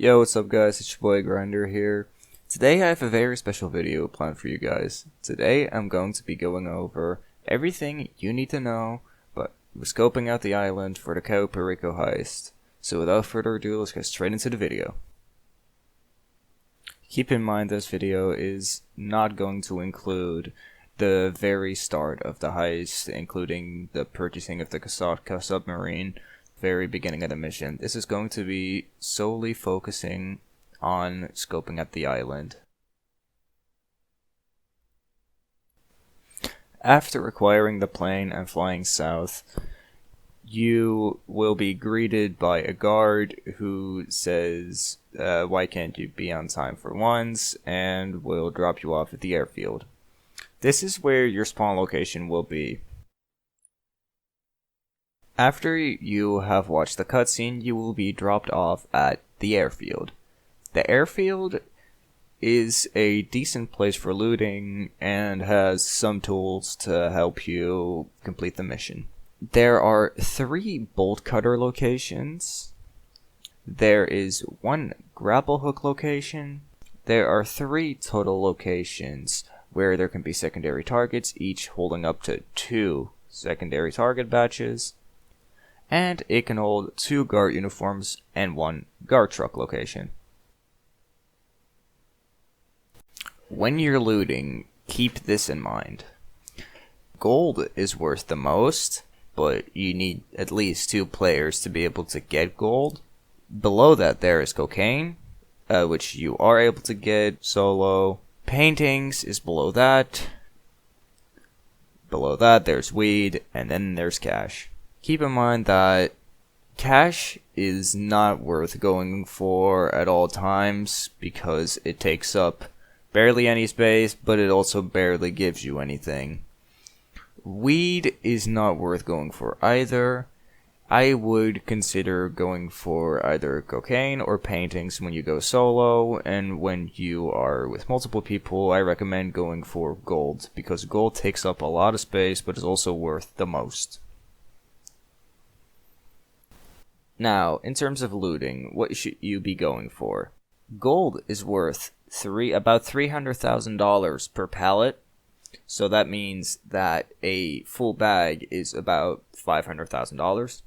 Yo, what's up guys, it's your boy Grinder here. Today I have a very special video planned for you guys. Today I'm going to be going over everything you need to know, but we're scoping out the island for the cayo perico heist. So without further ado, let's get straight into the video. Keep in mind this video is not going to include the very start of the heist, including the purchasing of the Kasaka submarine, very beginning of the mission. This is going to be solely focusing on scoping out the island. After acquiring the plane and flying south, you will be greeted by a guard who says, why can't you be on time for once, and will drop you off at the airfield. This is where your spawn location will be. After you have watched the cutscene, you will be dropped off at the airfield. The airfield is a decent place for looting and has some tools to help you complete the mission. There are 3 bolt cutter locations. There is 1 grapple hook location. There are 3 total locations where there can be secondary targets, each holding up to 2 secondary target batches. And it can hold 2 guard uniforms and 1 guard truck location. When you're looting, keep this in mind. Gold is worth the most, but you need at least 2 players to be able to get gold. Below that there is cocaine, which you are able to get solo. Paintings is below that. Below that there's weed, and then there's cash. Keep in mind that cash is not worth going for at all times because it takes up barely any space, but it also barely gives you anything. Weed is not worth going for either. I would consider going for either cocaine or paintings when you go solo, and when you are with multiple people, I recommend going for gold, because gold takes up a lot of space, but is also worth the most. Now, in terms of looting, what should you be going for? Gold is worth about $300,000 per pallet, so that means that a full bag is about $500,000.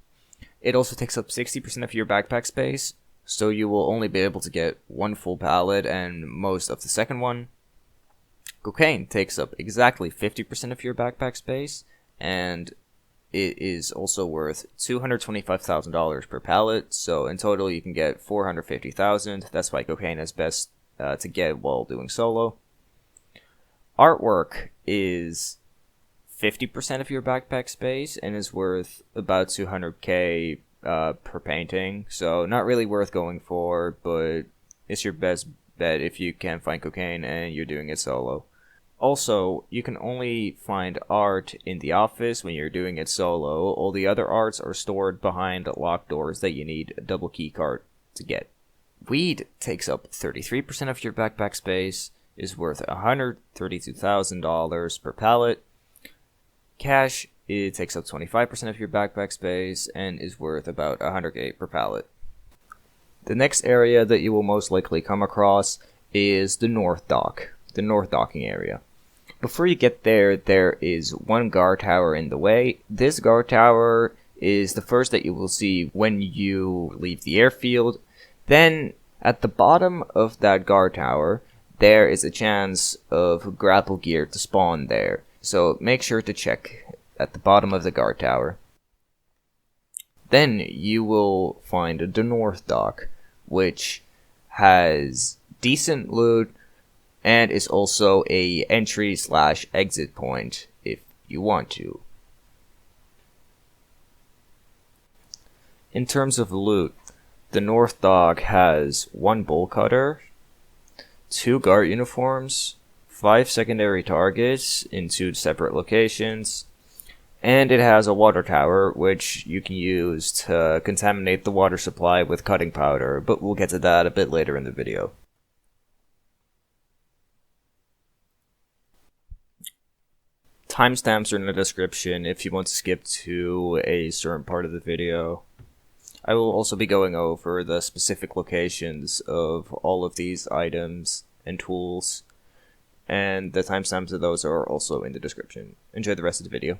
It also takes up 60% of your backpack space, so you will only be able to get 1 full pallet and most of the second one. Cocaine takes up exactly 50% of your backpack space, and it is also worth $225,000 per pallet, so in total you can get $450,000. That's why cocaine is best to get while doing solo. Artwork is 50% of your backpack space and is worth about $200K per painting, so not really worth going for, but it's your best bet if you can find cocaine and you're doing it solo. Also, you can only find art in the office when you're doing it solo. All the other arts are stored behind locked doors that you need a double key card to get. Weed takes up 33% of your backpack space, is worth $132,000 per pallet. Cash, it takes up 25% of your backpack space and is worth about $100K per pallet. The next area that you will most likely come across is the North Dock, the North Docking area. Before you get there, there is 1 guard tower in the way. This guard tower is the first that you will see when you leave the airfield. Then, at the bottom of that guard tower, there is a chance of grapple gear to spawn there. So make sure to check at the bottom of the guard tower. Then you will find the North Dock, which has decent loot and is also a entry/exit point if you want to. In terms of loot, the North Dock has 1 bolt cutter, 2 guard uniforms, 5 secondary targets in 2 separate locations, and it has a water tower which you can use to contaminate the water supply with cutting powder, but we'll get to that a bit later in the video. Timestamps are in the description if you want to skip to a certain part of the video. I will also be going over the specific locations of all of these items and tools, and the timestamps of those are also in the description. Enjoy the rest of the video.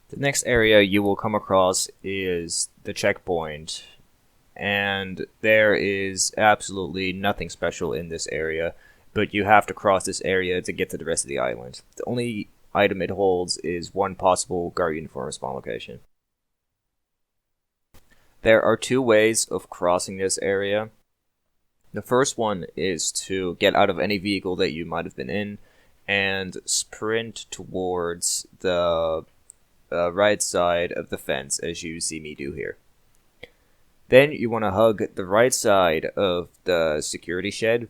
The next area you will come across is the checkpoint, and there is absolutely nothing special in this area, but you have to cross this area to get to the rest of the island. The only item it holds is one possible guard uniform spawn location. There are two ways of crossing this area. The first one is to get out of any vehicle that you might have been in and sprint towards the right side of the fence, as you see me do here. Then you want to hug the right side of the security shed.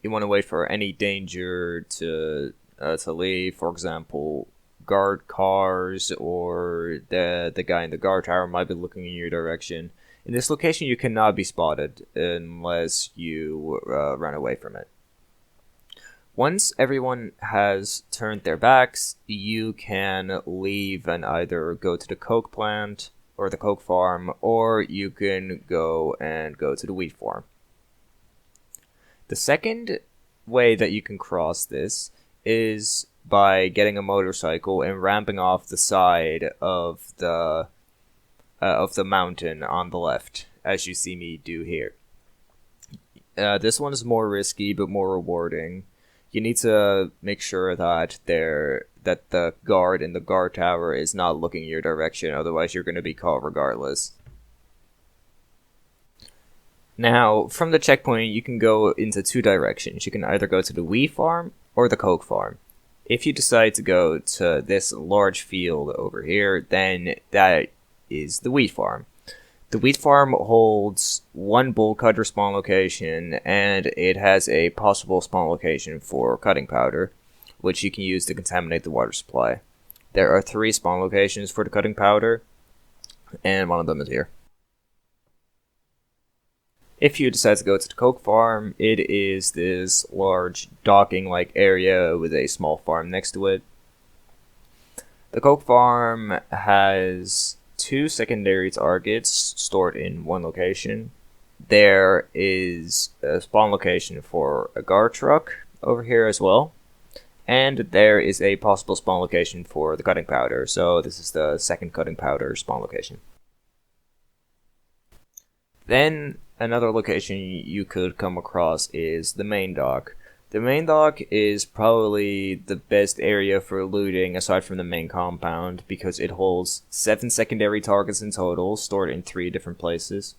You want to wait for any danger to leave. For example, guard cars or the guy in the guard tower might be looking in your direction. In this location, you cannot be spotted unless you run away from it. Once everyone has turned their backs, you can leave and either go to the coke plant or the coke farm, or you can go to the wheat farm. The second way that you can cross this is by getting a motorcycle and ramping off the side of the mountain on the left, as you see me do here. This one is more risky but more rewarding. You need to make sure that the guard in the guard tower is not looking your direction, otherwise you're going to be caught regardless. Now, from the checkpoint, you can go into two directions. You can either go to the wheat farm or the coke farm. If you decide to go to this large field over here, then that is the wheat farm. The wheat farm holds one bolt cutter spawn location, and it has a possible spawn location for cutting powder, which you can use to contaminate the water supply. There are 3 spawn locations for the cutting powder, and one of them is here. If you decide to go to the coke farm, it is this large docking-like area with a small farm next to it. The coke farm has 2 secondary targets stored in one location. There is a spawn location for a guard truck over here as well. And there is a possible spawn location for the cutting powder. So this is the second cutting powder spawn location. Then another location you could come across is the main dock. The main dock is probably the best area for looting aside from the main compound because it holds 7 secondary targets in total, stored in 3 different places.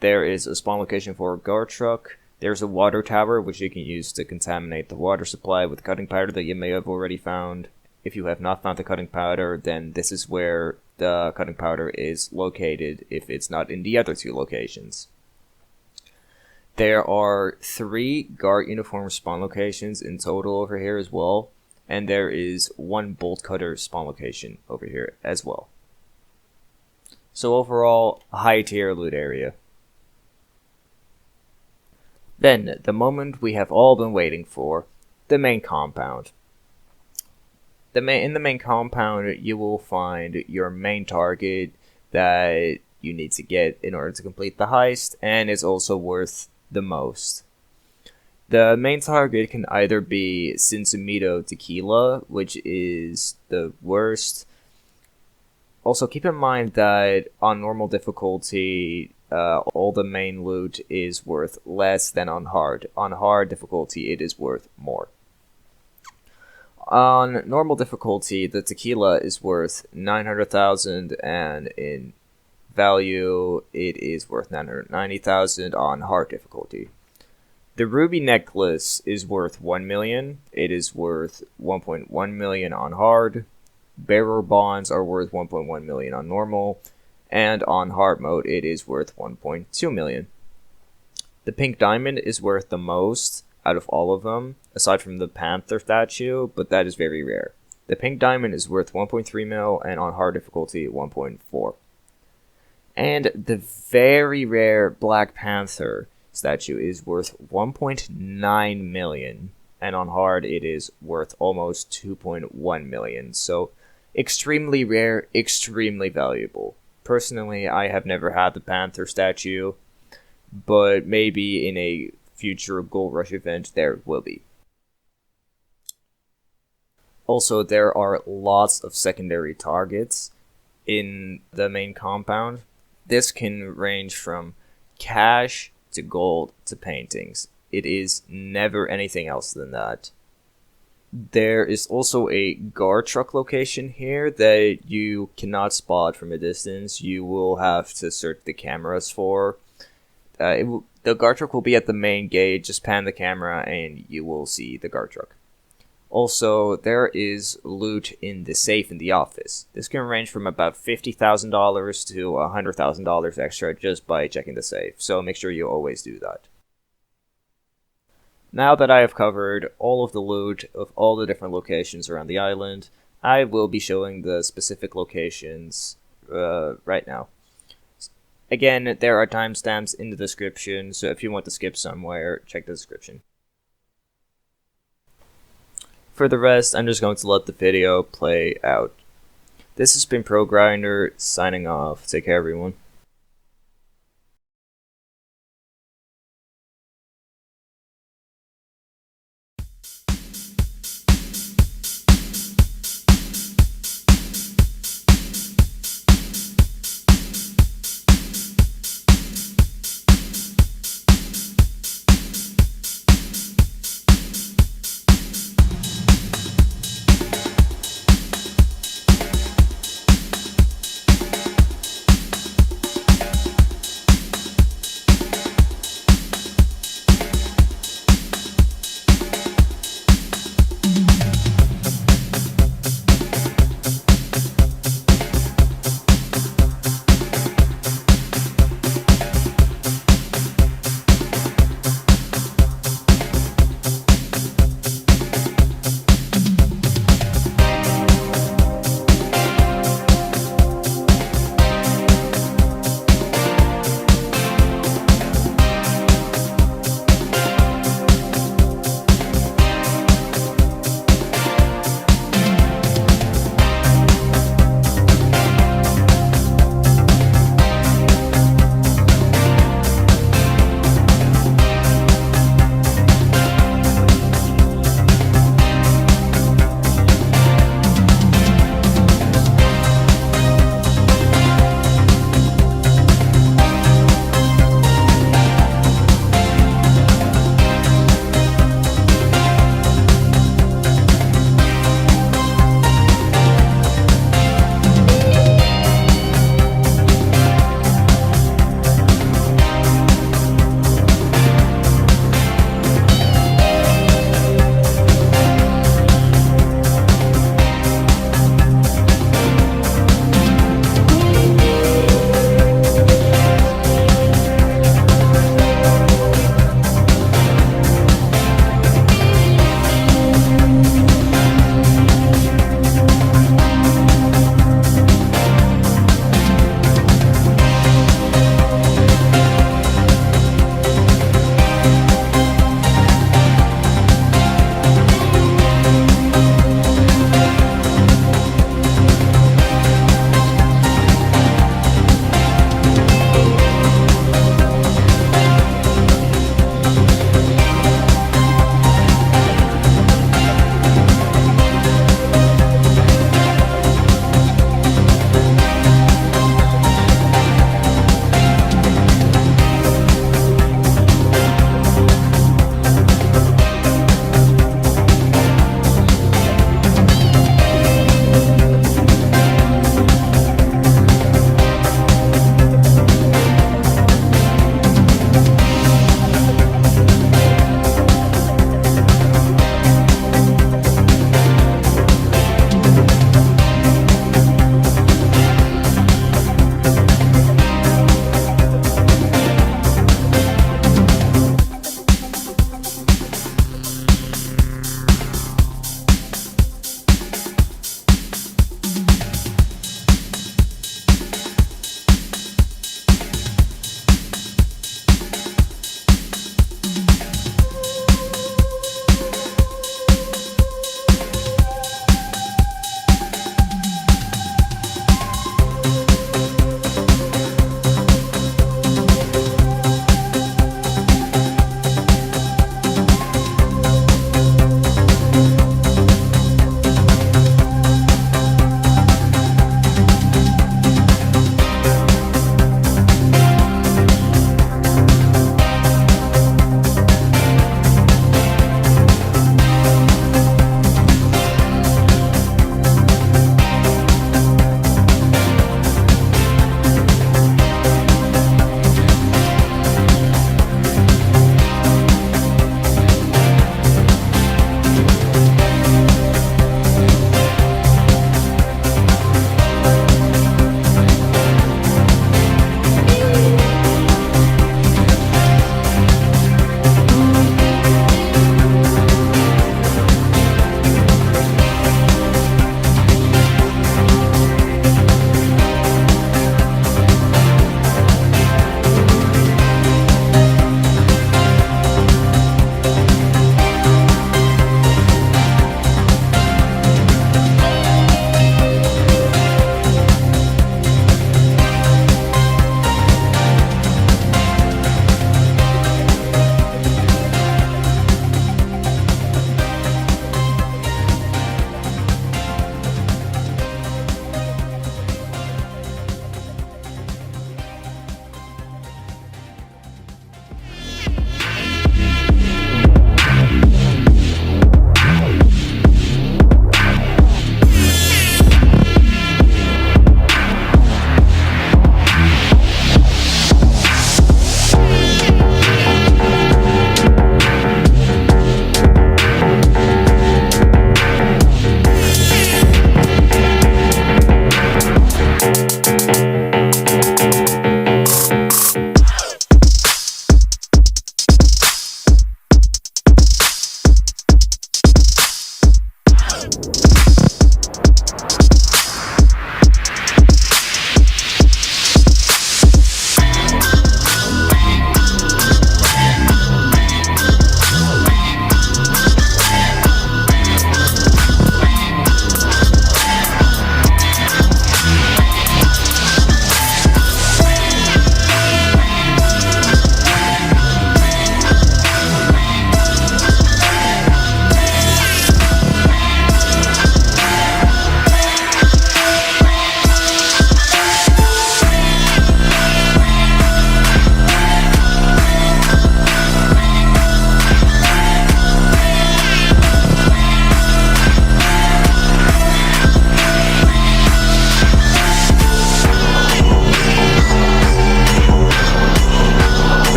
There is a spawn location for a guard truck. There's a water tower which you can use to contaminate the water supply with cutting powder that you may have already found. If you have not found the cutting powder, then this is where the cutting powder is located if it's not in the other 2 locations. There are 3 guard uniform spawn locations in total over here as well, and there is 1 bolt cutter spawn location over here as well. So overall, a high tier loot area. Then, the moment we have all been waiting for, the main compound. In the main compound, you will find your main target that you need to get in order to complete the heist, and is also worth the most. The main target can either be Cinsumito Tequila, which is the worst. Also, keep in mind that on normal difficulty, all the main loot is worth less than on hard. On hard difficulty, it is worth more. On normal difficulty, the tequila is worth 900,000, and in value, it is worth 990,000 on hard difficulty. The ruby necklace is worth 1 million. It is worth 1.1 million on hard. Bearer bonds are worth 1.1 million on normal, and on hard mode, it is worth 1.2 million. The pink diamond is worth the most out of all of them, aside from the panther statue, but that is very rare. The pink diamond is worth 1.3 mil, and on hard difficulty, 1.4. And the very rare Black Panther statue is worth 1.9 million, and on hard it is worth almost 2.1 million. So extremely rare, extremely valuable. Personally, I have never had the Panther statue, but maybe in a future Gold Rush event there will be. Also, there are lots of secondary targets in the main compound. This can range from cash to gold to paintings. It is never anything else than that. There is also a guard truck location here that you cannot spot from a distance. You will have to search the cameras for. The guard truck will be at the main gate. Just pan the camera and you will see the guard truck. Also, there is loot in the safe in the office. This can range from about $50,000 to $100,000 extra just by checking the safe, so make sure you always do that. Now that I have covered all of the loot of all the different locations around the island, I will be showing the specific locations right now. Again, there are timestamps in the description, so if you want to skip somewhere, check the description. For the rest, I'm just going to let the video play out. This has been ProGrinder, signing off. Take care, everyone.